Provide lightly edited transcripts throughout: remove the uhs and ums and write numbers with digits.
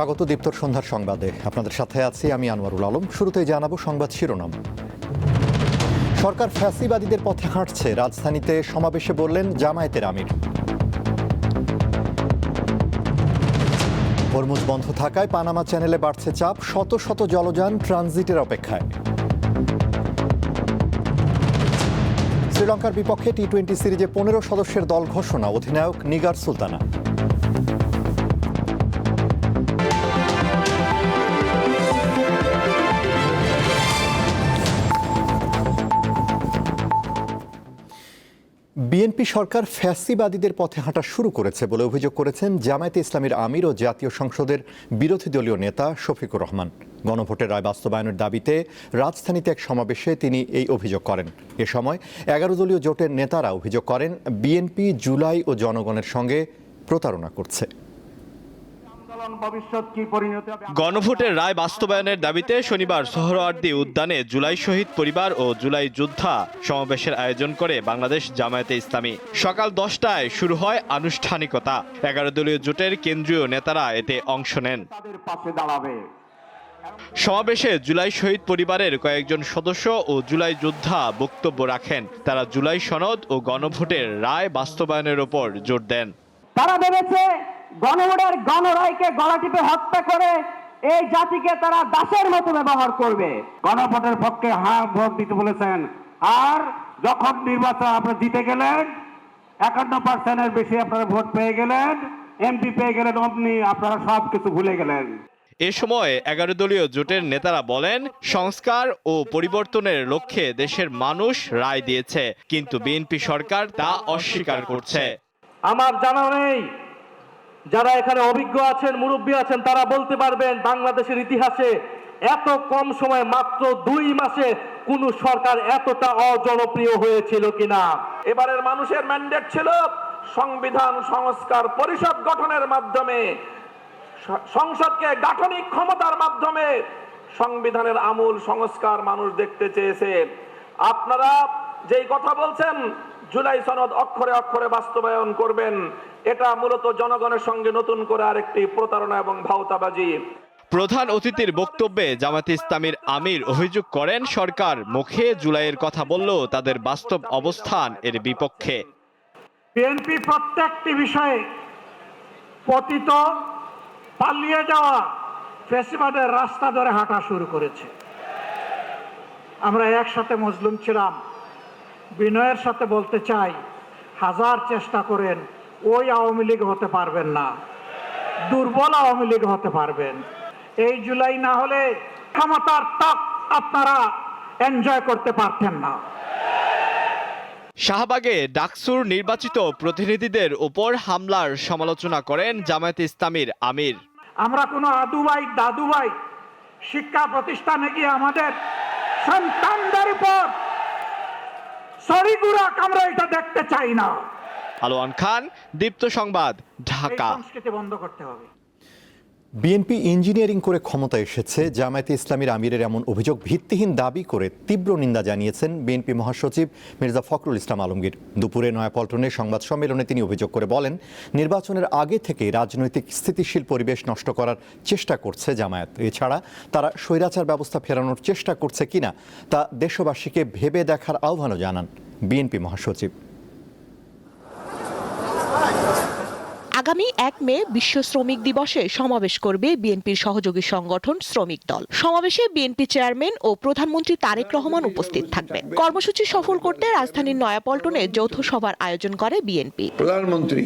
স্বাগত দীপ্তর সন্ধ্যার সংবাদে। আপনাদের সাথে আছি আমি আনোয়ারুল আলম। শুরুতেই জানাবো সংবাদ শিরোনাম। সরকার ফ্যাসিবাদীদের পথে হাঁটছে, রাজধানীতে সমাবেশে বললেন জামায়াতের আমির। হরমুজ বন্ধ থাকায় পানামা চ্যানেলে বাড়ছে চাপ, শত শত জলযান ট্রানজিটের অপেক্ষায়। শ্রীলঙ্কার বিপক্ষে টি-20 সিরিজে 15 সদস্যের দল ঘোষণা, অধিনায়ক নিগার সুলতানা। বিএনপি সরকার ফ্যাসিবাদীদের পথে হাঁটা শুরু করেছে বলে অভিযোগ করেছেন জামায়াতে ইসলামীর আমির ও জাতীয় সংসদের বিরোধী দলীয় নেতা শফিকুর রহমান। গণভোটের রায় বাস্তবায়নের দাবিতে রাজধানীতে এক সমাবেশে তিনি এই অভিযোগ করেন। এ সময় 11 দলীয় জোটের নেতারা অভিযোগ করেন বিএনপি জুলাই ও জনগণের সঙ্গে প্রতারণা করছে। গণভোটের রায় বাস্তবায়নের দাবিতে শনিবার সোহরাওয়ার্দী উদ্যানে জুলাই শহীদ পরিবার ও জুলাই যোদ্ধা সমাবেশের আয়োজন করে বাংলাদেশ জামায়াতে ইসলামী। সকাল 10টায় শুরু হয় আনুষ্ঠানিকতা। 11 দলীয় জোটের কেন্দ্রীয় নেতারা এতে অংশ নেন। সমাবেশে জুলাই শহীদ পরিবারের কয়েকজন সদস্য ও জুলাই যোদ্ধা বক্তব্য রাখেন। তারা জুলাই সনদ ও গণভোটের রায় বাস্তবায়নের ওপর জোর দেন। তারা ভেবেছে গণভোটের গণরায়কে গলা টিপে হত্যা করে এই জাতিকে তারা দাসের মতো ব্যবহার করবে। গণভোটের পক্ষে হ্যাঁ ভোট দিতে বলেছেন, আর যখন নির্বাচন আপনারা জিতে গেলেন, 51% বেশি আপনারা ভোট পেয়ে গেলেন, এমপি পেয়ে গেলেন, অমনি আপনারা সবকিছু ভুলে গেলেন। এ সময় 11 দলীয় জোটের নেতারা বলেন, সংস্কার ও পরিবর্তনের লক্ষ্যে দেশের মানুষ রায় দিয়েছে, কিন্তু বিএনপি সরকার তা অস্বীকার করছে। আমার জানা নেই, যারা এখানে অভিজ্ঞ আছেন, মুরব্বী আছেন, তারা বলতে পারবেন বাংলাদেশের ইতিহাসে এত কম সময়ে মাত্র 2 মাসে কোন সরকার এতটা অজনপ্রিয় হয়েছিল কিনা। এবারের মানুষের ম্যান্ডেট ছিল সংবিধান সংস্কার পরিষদ গঠনের মাধ্যমে, সংসদকে গাঠনিক ক্ষমতার মাধ্যমে সংবিধানের আমূল সংস্কার মানুষ দেখতে চেয়েছে। আপনারা যেই কথা বলছেন জুলাই সনদ অক্ষরে অক্ষরে বাস্তবায়ন করবেন, এটা মূলত জনগণের সঙ্গে নতুন করে আরেকটি প্রতারণা এবং ভাওতাবাজি। প্রধান অতিথির বক্তব্যে জামায়াতে ইসলামীর আমির অভিযোগ করেন, সরকার মুখে জুলাইয়ের কথা বললেও তাদের বাস্তব অবস্থান এর বিপক্ষে। বিএনপি প্রত্যেকটি বিষয়ে পতিত পালিয়ে যাওয়া ফ্যাসিবাদের রাস্তা ধরে হাঁটা শুরু করেছে। আমরা একসাথে মজলুম ছিলাম। বিনয়ের সাথে বলতে চাই, হাজার চেষ্টা করেন ওই আওয়ামী লীগ হতে পারবেন না, দুর্বল আওয়ামী লীগ হতে পারবেন। এই জুলাই না হলে ক্ষমতার টক আপনারা এনজয় করতে পারতেন না। শাহবাগে ডাকসুর নির্বাচিত প্রতিনিধিদের উপর হামলার সমালোচনা করেন জামায়াতে ইসলামীর আমির। আমরা কোনো আদুভাই দাদুভাই শিক্ষা প্রতিষ্ঠানে গিয়ে আমাদের সন্তানদের উপর সরিগুড়া আমরা এটা দেখতে চাই না। আলোয়ান খান, দীপ্ত সংবাদ, ঢাকা। সংস্কৃতি বন্ধ করতে হবে। বিএনপি ইঞ্জিনিয়ারিং করে ক্ষমতা এসেছে, জামায়াতে ইসলামীর আমিরের এমন অভিযোগ ভিত্তিহীন দাবি করে তীব্র নিন্দা জানিয়েছেন বিএনপি মহাসচিব মির্জা ফখরুল ইসলাম আলমগীর। দুপুরে নয়াপল্টনে সংবাদ সম্মেলনে তিনি অভিযোগ করে বলেন, নির্বাচনের আগে থেকে রাজনৈতিক স্থিতিশীল পরিবেশ নষ্ট করার চেষ্টা করছে জামায়াত। এছাড়া তারা স্বৈরাচার ব্যবস্থা ফেরানোর চেষ্টা করছে কিনা তা দেশবাসীকে ভেবে দেখার আহ্বানও জানান বিএনপি মহাসচিব। আগামী 1 মে বিশ্ব শ্রমিক দিবসে সমাবেশ করবে বিএনপির সহযোগী সংগঠন শ্রমিক দল। সমাবেশে বিএনপি চেয়ারম্যান ও প্রধানমন্ত্রী তারেক রহমান উপস্থিত থাকবেন। কর্মসূচি সফল করতে রাজধানীর নয়াপল্টনে যৌথ সভার আয়োজন করে বিএনপি। প্রধানমন্ত্রী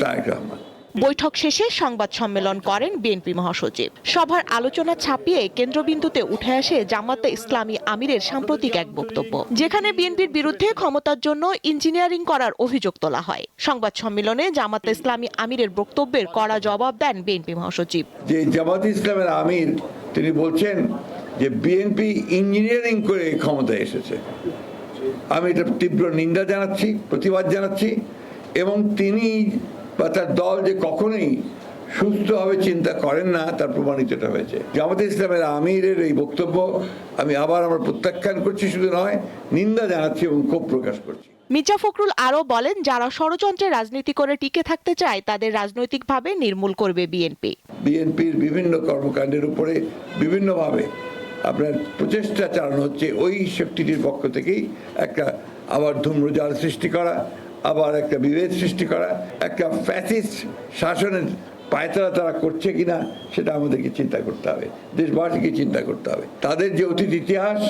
তারেক রহমান বৈঠক শেষে সংবাদ সম্মেলন করেন বিএনপি মহাসচিব। সভার আলোচনা ছাপিয়ে কেন্দ্রবিন্দুতে উঠে আসে জামায়াতে ইসলামী আমিরের সাম্প্রতিক এক বক্তব্য, যেখানে বিএনপির বিরুদ্ধে ক্ষমতার জন্য ইঞ্জিনিয়ারিং করার অভিযোগ তোলা হয়। সংবাদ সম্মেলনে জামায়াতে ইসলামী আমিরের বক্তব্যের কড়া জবাব দেন বিএনপি মহাসচিব। যে জামায়াতে ইসলামের আমির তিনি বলছেন যে বিএনপি ইঞ্জিনিয়ারিং করে ক্ষমতায় এসেছে। আমি এটা তীব্র নিন্দা জানাচ্ছি, প্রতিবাদ জানাচ্ছি, এবং তিনি বা তার দল যে কখনোই সুস্থভাবে চিন্তা করেন না তার প্রমাণিত হয়েছে। জামায়াতে ইসলামের আমিরের এই বক্তব্য আমরা প্রত্যাখ্যান করছি, শুধু নয় নিন্দা জানাচ্ছি এবং ক্ষোভ প্রকাশ করছি। মির্জা ফখরুল আরও বলেন, যারা ষড়যন্ত্রে রাজনীতি করে টিকে থাকতে চায় তাদের রাজনৈতিকভাবে নির্মূল করবে বিএনপি। বিএনপির বিভিন্ন কর্মকাণ্ডের উপরে বিভিন্নভাবে আপনার প্রচেষ্টা চালানো হচ্ছে, ওই শক্তিটির পক্ষ থেকেই একটা আবার ধূম্রজাল সৃষ্টি করা, আবার একটা বিভেদ সৃষ্টি করা, একটা ফ্যাসিস্ট শাসনের পায়তারা তারা করছে কিনা সেটা আমাদেরকে চিন্তা করতে হবে, দেশবাসীকে চিন্তা করতে হবে। তাদের যে অতীত ইতিহাস,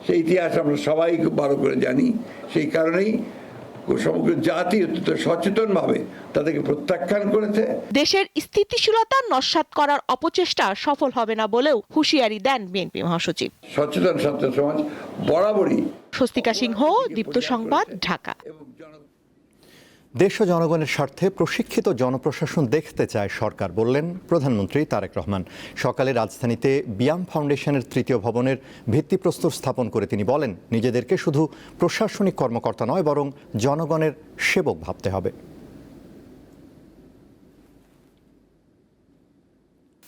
সেই ইতিহাস আমরা সবাই খুব ভালো করে জানি। সেই কারণেই সমগ্র জাতি অত্যন্ত সচেতনভাবে তাদেরকে প্রত্যাখ্যান করেছে। দেশের স্থিতিশীলতা নস্যাৎ করার অপচেষ্টা সফল হবে না বলেও হুঁশিয়ারি দেন বিএনপি মহাসচিব। সচেতন ছাত্র সমাজ বরাবরই। স্বস্তিকা সিংহ, দীপ্ত সংবাদ, ঢাকা। দেশ ও জনগণের স্বার্থে প্রশিক্ষিত জনপ্রশাসন দেখতে চায় সরকার, বললেন প্রধানমন্ত্রী তারেক রহমান। সকালে রাজধানীতে বিয়াম ফাউন্ডেশনের ৩য় ভবনের ভিত্তিপ্রস্তর স্থাপন করে তিনি বলেন, নিজেদেরকে শুধু প্রশাসনিক কর্মকর্তা নয়, বরং জনগণের সেবক ভাবতে হবে।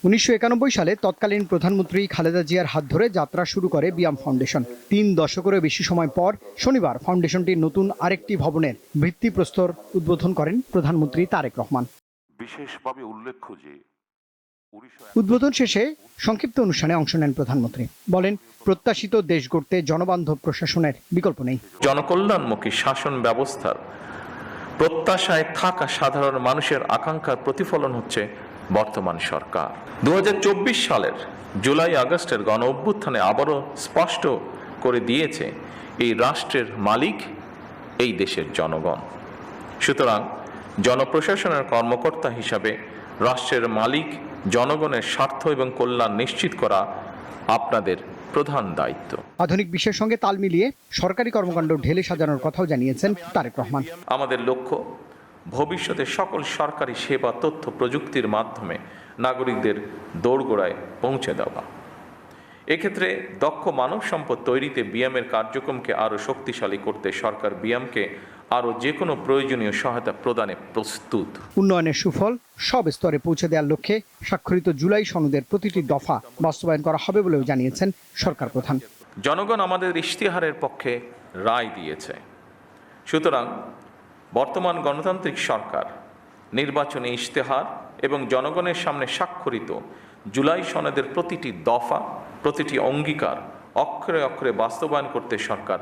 1991 সালে তৎকালীন প্রধানমন্ত্রী খালেদা জিয়ার হাত ধরে যাত্রা শুরু করে বিয়াম ফাউন্ডেশন। 3 দশকেরও বেশি সময় পর শনিবার ফাউন্ডেশনটির নতুন আরেকটি ভবনের ভিত্তিপ্রস্তর উদ্বোধন করেন প্রধানমন্ত্রী তারেক রহমান। বিশেষভাবে উল্লেখ্য যে উদ্বোধন শেষে সংক্ষিপ্ত অনুষ্ঠানে অংশ নেন প্রধানমন্ত্রী। বলেন, প্রত্যাশিত দেশ গড়তে জনবান্ধব প্রশাসনের বিকল্প নেই। জনকল্যাণমুখী শাসন ব্যবস্থার প্রত্যাশায় থাকা সাধারণ মানুষের আকাঙ্ক্ষার প্রতিফলন হচ্ছে বর্তমান সরকার। 2024 সালের জুলাই আগস্টের গণ অভ্যুত্থানে আবারও স্পষ্ট করে দিয়েছে এই রাষ্ট্রের মালিক এই দেশের জনগণ। সুতরাং জনপ্রশাসনের কর্মকর্তা হিসাবে রাষ্ট্রের মালিক জনগণের স্বার্থ এবং কল্যাণ নিশ্চিত করা আপনাদের প্রধান দায়িত্ব। আধুনিক বিশ্বের সঙ্গে তাল মিলিয়ে সরকারি কর্মকাণ্ড ঢেলে সাজানোর কথাও জানিয়েছেন তারেক রহমান। আমাদের লক্ষ্য ভবিষ্যতে সকল সরকারি সেবা তথ্য প্রযুক্তির মাধ্যমে নাগরিকদের দোরগোড়ায় পৌঁছে দেওয়া। এক্ষেত্রে দক্ষ মানব সম্পদ তৈরিতে বিয়ামের কার্যক্রমকে আরও শক্তিশালী করতে সরকার বিয়ামকে আরও যে কোনো প্রয়োজনীয় সহায়তা প্রদানে প্রস্তুত। উন্নয়নের সুফল সব স্তরে পৌঁছে দেওয়ার লক্ষ্যে স্বাক্ষরিত জুলাই সনদের প্রতিটি দফা বাস্তবায়ন করা হবে বলেও জানিয়েছেন সরকার প্রধান। জনগণ আমাদের ইশতেহারের পক্ষে রায় দিয়েছে। সুতরাং বর্তমান গণতান্ত্রিক সরকার নির্বাচনী ইশতেহার এবং জনগণের সামনে স্বাক্ষরিত জুলাই সনদের প্রতিটি দফা, প্রতিটি অঙ্গীকার অক্ষরে অক্ষরে বাস্তবায়ন করতে সরকার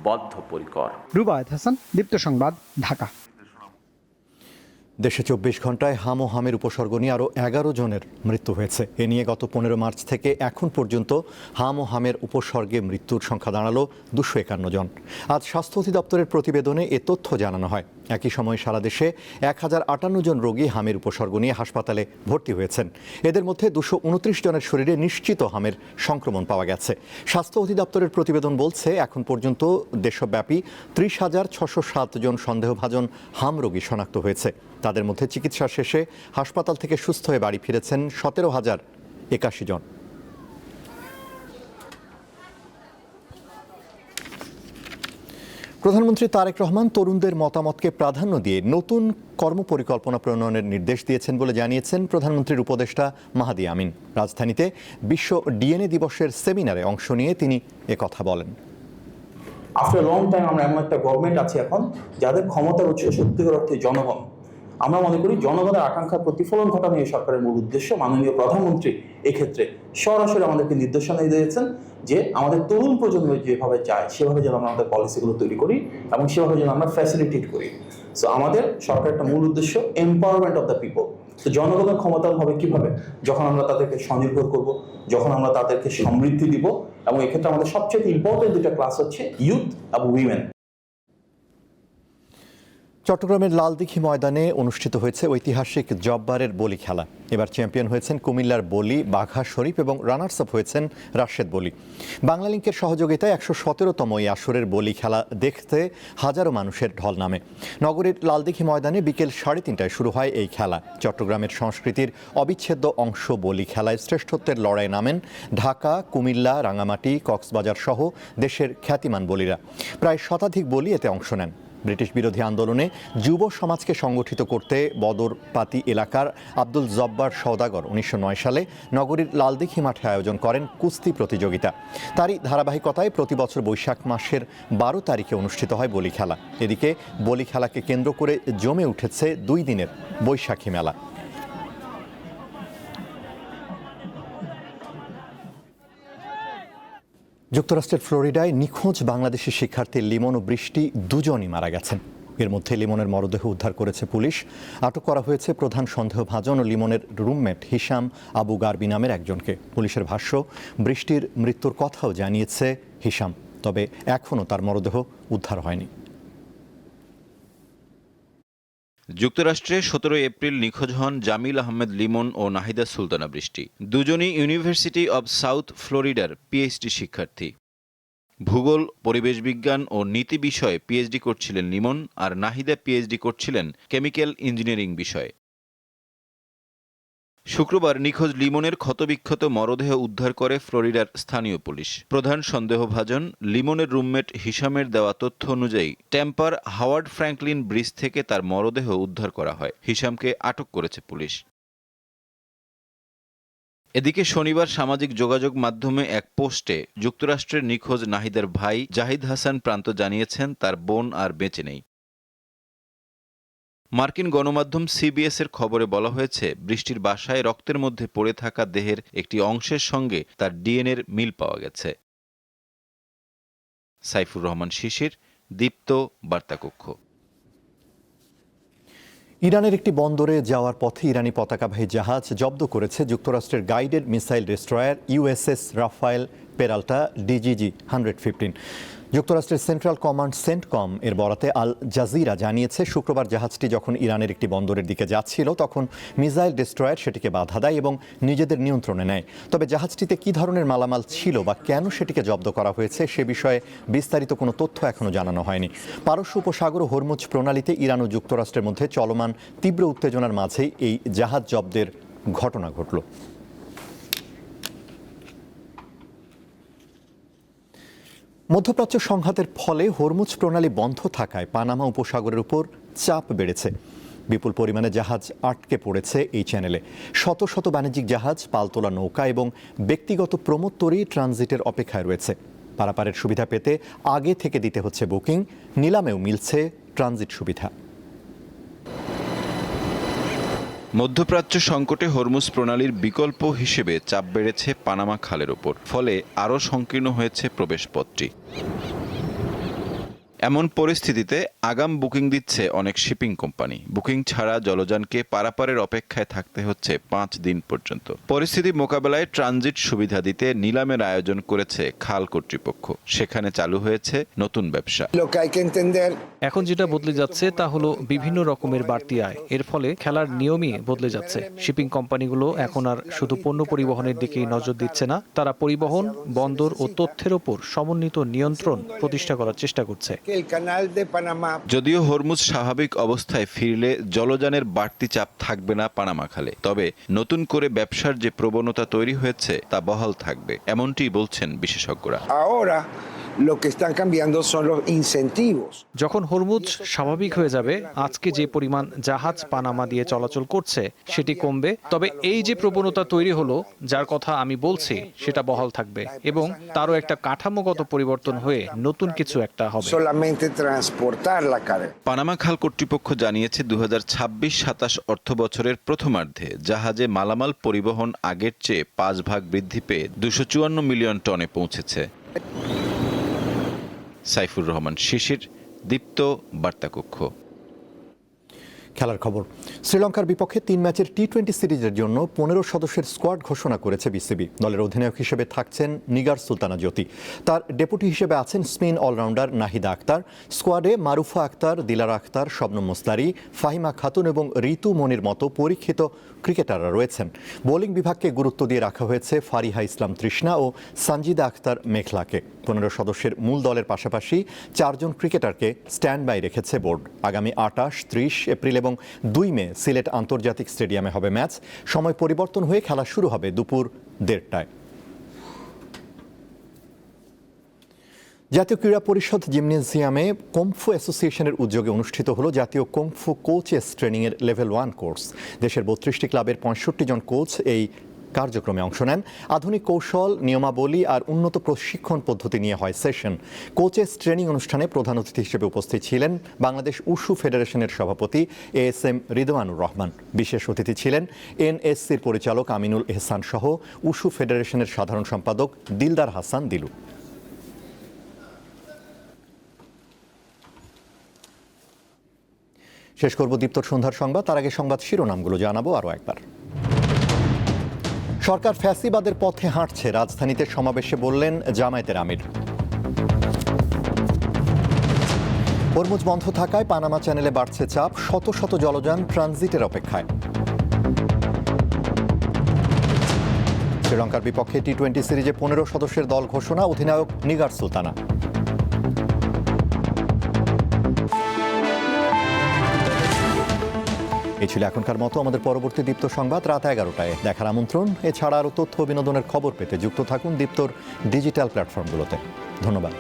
বদ্ধপরিকর। রুবায়েত হাসান, দীপ্ত সংবাদ, ঢাকা। দেশে 24 ঘন্টায় হাম ও হামের উপসর্গ নিয়ে আরও 11 জনের মৃত্যু হয়েছে। এ নিয়ে গত 15 মার্চ থেকে এখন পর্যন্ত হাম ও হামের উপসর্গে মৃত্যুর সংখ্যা দাঁড়ালো 251 জন। আজ স্বাস্থ্য অধিদপ্তরের প্রতিবেদনে এ তথ্য জানানো হয়। একই সময় সারা দেশে 1058 জন রোগী হামের উপসর্গ নিয়ে হাসপাতালে ভর্তি হয়েছেন। এদের মধ্যে 229 জনের শরীরে নিশ্চিত হামের সংক্রমণ পাওয়া গেছে। স্বাস্থ্য অধিদপ্তরের প্রতিবেদন বলছে, এখন পর্যন্ত দেশব্যাপী 30,607 জন সন্দেহভাজন হাম রোগী শনাক্ত হয়েছে। তাদের মধ্যে চিকিৎসা শেষে হাসপাতাল থেকে সুস্থ হয়ে বাড়ি ফিরেছেন 17,081 জন। প্রধানমন্ত্রী তারেক রহমান তরুণদের মতামতকে প্রাধান্য দিয়ে নতুন কর্মপরিকল্পনা প্রণয়নের নির্দেশ দিয়েছেন বলে জানিয়েছেন প্রধানমন্ত্রীর উপদেষ্টা মাহাদি আমিন। রাজধানীতে বিশ্ব ডিএনএ দিবসের সেমিনারে অংশ নিয়ে তিনি একথা বলেন। আফটার লং টাইম আমরা এমন একটা গভর্নমেন্ট আছে এখন যাদের ক্ষমতার উৎস সত্যিকার অর্থে জনগণ। আমরা মনে করি জনগণের আকাঙ্ক্ষার প্রতিফলন ঘটানো এই সরকারের মূল উদ্দেশ্য। মাননীয় প্রধানমন্ত্রী এক্ষেত্রে সরাসরি আমাদেরকে নির্দেশনা দিয়েছেন যে আমাদের তরুণ প্রজন্ম যেভাবে চায় সেভাবে যেন আমরা আমাদের পলিসিগুলো তৈরি করি এবং সেভাবে যেন আমরা ফ্যাসিলিটেট করি। সো আমাদের সরকারের একটা মূল উদ্দেশ্য এম্পাওয়ারমেন্ট অফ দ্য পিপল। তো জনগণের ক্ষমতা হবে কিভাবে? যখন আমরা তাদেরকে স্বনির্ভর করব, যখন আমরা তাদেরকে সমৃদ্ধি দিব, এবং এক্ষেত্রে আমাদের সবচেয়ে ইম্পর্টেন্ট দুটো ক্লাস হচ্ছে ইউথ এবং উইমেন। চট্টগ্রামের লালদিঘি ময়দানে অনুষ্ঠিত হয়েছে ঐতিহাসিক জব্বারের বলি খেলা। এবার চ্যাম্পিয়ন হয়েছেন কুমিল্লার বলি, বাঘা শরীফ এবং রানার্স আপ হয়েছেন রাশেদ বলি। বাংলালিংকের সহযোগিতায় 117তম এই আসরের বলি খেলা দেখতে হাজারো মানুষের ঢল নামে। নগরীর লালদিঘি ময়দানে বিকেল 3:30টায় শুরু হয় এই খেলা। চট্টগ্রামের সংস্কৃতির অবিচ্ছেদ্য অংশ বলি খেলায় শ্রেষ্ঠত্বের লড়াই নামেন ঢাকা, কুমিল্লা, রাঙামাটি, কক্সবাজার সহ দেশের খ্যাতিমান বলিরা। প্রায় শতাধিক বলি এতে অংশ নেন। ব্রিটিশ বিরোধী আন্দোলনে যুব সমাজকে সংগঠিত করতে বদরপাতি এলাকার আব্দুল জব্বার সওদাগর 1909 সালে নগরীর লালদিঘি মাঠে আয়োজন করেন কুস্তি প্রতিযোগিতা। তারই ধারাবাহিকতায় প্রতি বছর বৈশাখ মাসের 12 তারিখে অনুষ্ঠিত হয় বলি খেলা। এদিকে বলি খেলাকে কেন্দ্র করে জমে উঠেছে 2 দিনের বৈশাখী মেলা। যুক্তরাষ্ট্রের ফ্লোরিডায় নিখোঁজ বাংলাদেশি শিক্ষার্থী লিমন ও বৃষ্টি দুজনই মারা গেছেন। এর মধ্যে লিমনের মরদেহ উদ্ধার করেছে পুলিশ। আটক করা হয়েছে প্রধান সন্দেহভাজন ও লিমনের রুমমেট হিশাম আবু গারবি নামের একজনকে। পুলিশের ভাষ্য, বৃষ্টির মৃত্যুর কথাও জানিয়েছে হিশাম, তবে এখনও তার মরদেহ উদ্ধার হয়নি। যুক্তরাষ্ট্রে 17 এপ্রিল নিখোঁজ হন জামিল আহমেদ লিমন ও নাহিদা সুলতানা বৃষ্টি। দুজনই ইউনিভার্সিটি অব সাউথ ফ্লোরিডার পিএইচডি শিক্ষার্থী। ভূগোল, পরিবেশ বিজ্ঞান ও নীতি বিষয়ে পিএইচডি করছিলেন লিমন, আর নাহিদা পিএইচডি করছিলেন কেমিক্যাল ইঞ্জিনিয়ারিং বিষয়ে। শুক্রবার নিখোঁজ লিমনের ক্ষতবিক্ষত মরদেহ উদ্ধার করে ফ্লোরিডার স্থানীয় পুলিশ। প্রধান সন্দেহভাজন লিমনের রুমমেট হিশামের দেওয়া তথ্য অনুযায়ী ট্যাম্পার হাওয়ার্ড ফ্র্যাঙ্কলিন ব্রিজ থেকে তার মরদেহ উদ্ধার করা হয়। হিশামকে আটক করেছে পুলিশ। এদিকে শনিবার সামাজিক যোগাযোগ মাধ্যমে এক পোস্টে যুক্তরাষ্ট্রের নিখোঁজ নাহিদার ভাই জাহিদ হাসান প্রান্ত জানিয়েছেন তার বোন আর বেঁচে নেই। মার্কিন গণমাধ্যম সিবিএস-এর খবরে বলা হয়েছে, বৃষ্টির বাসায় রক্তের মধ্যে পড়ে থাকা দেহের একটি অংশের সঙ্গে তার ডিএনএর মিল পাওয়া গেছে। সাইফুর রহমান শিশির, দীপ্ত, বার্তাকক্ষ। ইরানের একটি বন্দরে যাওয়ার পথে ইরানি পতাকাবাহী জাহাজ জব্দ করেছে যুক্তরাষ্ট্রের guided missile destroyer USS Rafael Peralta DDG 115। যুক্তরাষ্ট্রের সেন্ট্রাল কমান্ড সেন্টকম এর বরাতে আল জাজিরা জানিয়েছে, শুক্রবার জাহাজটি যখন ইরানের একটি বন্দরের দিকে যাচ্ছিল তখন মিসাইল ডেস্ট্রয়ার সেটিকে বাধা দেয় এবং নিজেদের নিয়ন্ত্রণে নেয়। তবে জাহাজটিতে কী ধরনের মালামাল ছিল বা কেন সেটিকে জব্দ করা হয়েছে সে বিষয়ে বিস্তারিত কোনো তথ্য এখনও জানানো হয়নি। পারস্য উপসাগর ও হরমুজ প্রণালীতে ইরান ও যুক্তরাষ্ট্রের মধ্যে চলমান তীব্র উত্তেজনার মাঝেই এই জাহাজ জব্দের ঘটনা ঘটল। মধ্যপ্রাচ্য সংঘাতের ফলে হরমুজ প্রণালী বন্ধ থাকায় পানামা উপসাগরের উপর চাপ বেড়েছে। বিপুল পরিমাণে জাহাজ আটকে পড়েছে এই চ্যানেলে। শত শত বাণিজ্যিক জাহাজ, পালতোলা নৌকা এবং ব্যক্তিগত প্রমোত্তরী ট্রানজিটের অপেক্ষায় রয়েছে। পারাপারের সুবিধা পেতে আগে থেকে দিতে হচ্ছে বুকিং, নিলামেও মিলছে ট্রানজিট সুবিধা। মধ্যপ্রাচ্য সংকটে হরমুজ প্রণালীর বিকল্প হিসেবে চাপ বেড়েছে পানামা খালের ওপর, ফলে আরও সংকীর্ণ হয়েছে প্রবেশপথটি। এমন পরিস্থিতিতে আগাম বুকিং দিচ্ছে অনেক শিপিং কোম্পানি। বুকিং ছাড়া জলযানকে পারাপারের অপেক্ষায় থাকতে হচ্ছে 5 দিন পর্যন্ত। পরিস্থিতি মোকাবেলায় ট্রানজিট সুবিধা দিতে নিলামের আয়োজন করেছে খাল কর্তৃপক্ষ। সেখানে চালু হয়েছে নতুন ব্যবসা। এখন যেটা বদলে যাচ্ছে তা হলো বিভিন্ন রকমের বাড়তি আয়। এর ফলে খেলার নিয়মই বদলে যাচ্ছে। শিপিং কোম্পানিগুলো এখন আর শুধু পণ্য পরিবহনের দিকেই নজর দিচ্ছে না, তারা পরিবহন, বন্দর ও তথ্যের ওপর সমন্বিত নিয়ন্ত্রণ প্রতিষ্ঠা করার চেষ্টা করছে। যদিও হরমুজ স্বাভাবিক অবস্থায় ফিরলে জলযানের বাড়তি চাপ থাকবে না পানামা খালে, তবে নতুন করে ব্যবসার যে প্রবণতা তৈরি হয়েছে তা বহাল থাকবে, এমনটি বলছেন বিশেষজ্ঞরা। যখন হরমুজ স্বাভাবিক হয়ে যাবে, আজকে যে পরিমাণ জাহাজ পানামা দিয়ে চলাচল করছে সেটি কমবে। তবে এই যে প্রবণতা তৈরি হলো, যার কথা আমি বলছি, সেটা বহাল থাকবে এবং তারও একটা কাঠামোগত পরিবর্তন হয়ে নতুন কিছু একটা হবে। পানামা খাল কর্তৃপক্ষ জানিয়েছে 2026-27 অর্থ বছরের প্রথমার্ধে জাহাজে মালামাল পরিবহন আগের চেয়ে 5 ভাগ বৃদ্ধি পেয়ে 254 মিলিয়ন টনে পৌঁছেছে। সাইফুর রহমান শিশির, দীপ্ত, বার্তাকক্ষ। খেলার খবর। শ্রীলঙ্কার বিপক্ষে 3 ম্যাচের টি-20 সিরিজের জন্য 15 সদস্যের স্কোয়াড ঘোষণা করেছে বিসিবি। দলের অধিনায়ক হিসেবে থাকছেন নিগার সুলতানা জ্যোতি। তার ডেপুটি হিসেবে আছেন স্পিন অলরাউন্ডার নাহিদা আক্তার। স্কোয়াডে মারুফা আক্তার, দিলারা আক্তার, শবনম মোস্তারি, ফাহিমা খাতুন এবং ঋতু মনির মতো পরীক্ষিত ক্রিকেটাররা রয়েছেন। বোলিং বিভাগকে গুরুত্ব দিয়ে রাখা হয়েছে ফারিহা ইসলাম তৃষ্ণা ও সঞ্জিদা আক্তার মেঘলাকে। 15 সদস্যের মূল দলের পাশাপাশি 4 জন ক্রিকেটারকে স্ট্যান্ড বাই রেখেছে বোর্ড। আগামী 28, 30 এপ্রিল এবং 2 মে সিলেট আন্তর্জাতিক স্টেডিয়ামে হবে ম্যাচ। সময় পরিবর্তন হয়ে খেলা শুরু হবে দুপুর 1:30টায়। জাতীয় ক্রীড়া পরিষদ জিমনেজিয়ামে কুংফু অ্যাসোসিয়েশনের উদ্যোগে অনুষ্ঠিত হলো জাতীয় কুংফু কোচেস ট্রেনিংয়ের লেভেল 1 কোর্স। দেশের 32টি ক্লাবের 65 জন কোচ এই কার্যক্রমে অংশ নেন। আধুনিক কৌশল, নিয়মাবলী আর উন্নত প্রশিক্ষণ পদ্ধতি নিয়ে হয় সেশন। কোচেস ট্রেনিং অনুষ্ঠানে প্রধান অতিথি হিসেবে উপস্থিত ছিলেন বাংলাদেশ উশু ফেডারেশনের সভাপতি ASM রিদওয়ানুর রহমান। বিশেষ অতিথি ছিলেন NSCর পরিচালক আমিনুল এহসান সহ উশু ফেডারেশনের সাধারণ সম্পাদক দিলদার হাসান দিলু। শেষ করব দীপ্তর সন্ধ্যার সংবাদ, তার আগে সংবাদ শিরোনামগুলো জানাবো আরও একবার। সরকার ফ্যাসিবাদের পথে হাঁটছে, রাজধানীতে সমাবেশে বললেন জামায়াতের আমির। হরমুজ বন্ধ থাকায় পানামা চ্যানেলে বাড়ছে চাপ, শত শত জলযান ট্রানজিটের অপেক্ষায়। শ্রীলঙ্কার বিপক্ষে টি-20 সিরিজে 15 সদস্যের দল ঘোষণা, অধিনায়ক নিগার সুলতানা। এই ছিল এখনকার মতো। আমাদের পরবর্তী দীপ্ত সংবাদ রাত 11টায় দেখার আমন্ত্রণ। এছাড়া আরও তথ্য বিনোদনের খবর পেতে যুক্ত থাকুন দীপ্তর ডিজিটাল প্ল্যাটফর্মগুলোতে। ধন্যবাদ।